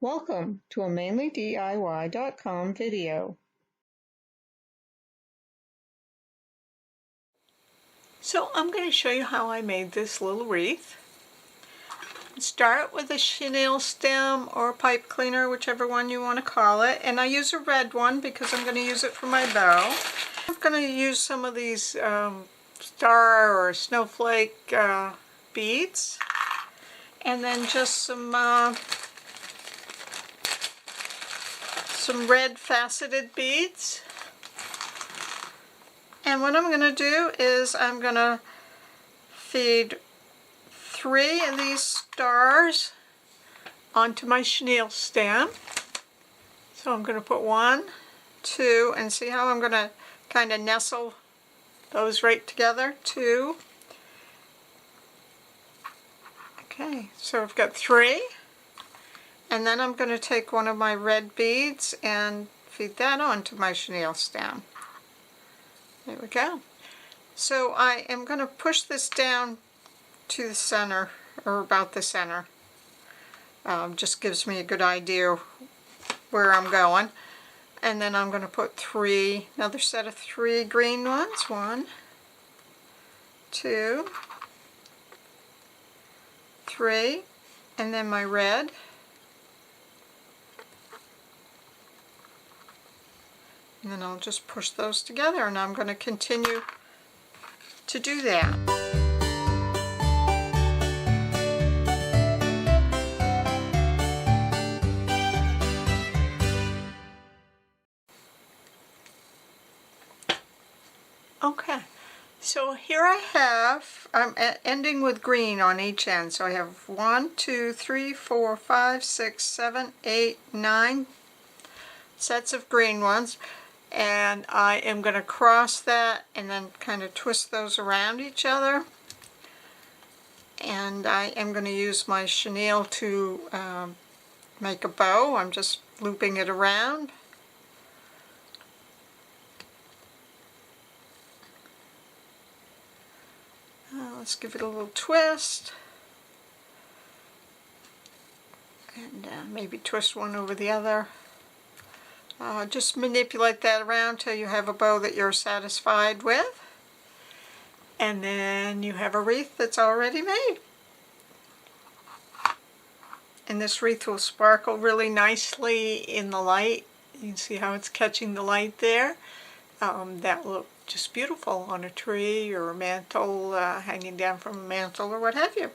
Welcome to a MainelyDIY.com video. So I'm going to show you how I made this little wreath. Start with a chenille stem or pipe cleaner, whichever one you want to call it. And I use a red one because I'm going to use it for my bow. I'm going to use some of these star or snowflake beads. And then just some red faceted beads. And what I'm going to do is I'm going to feed 3 of these stars onto my chenille stem. So I'm going to put 1, 2, and see how I'm going to kind of nestle those right together. 2. Okay, so I've got 3. And then I'm going to take one of my red beads and feed that onto my chenille stem. There we go. So I am going to push this down to the center, or about the center. Just gives me a good idea where I'm going. And then I'm going to put another set of 3 green ones. 1, 2, 3, and then my red. And then I'll just push those together, and I'm going to continue to do that. Okay, so here I'm ending with green on each end. So I have 1, 2, 3, 4, 5, 6, 7, 8, 9 sets of green ones. And I am going to cross that and then kind of twist those around each other. And I am going to use my chenille to make a bow. I'm just looping it around. Let's give it a little twist. And maybe twist one over the other. Just manipulate that around till you have a bow that you're satisfied with. And then you have a wreath that's already made. And this wreath will sparkle really nicely in the light. You can see how it's catching the light there. That will look just beautiful on a tree or a mantle, hanging down from a mantle or what have you.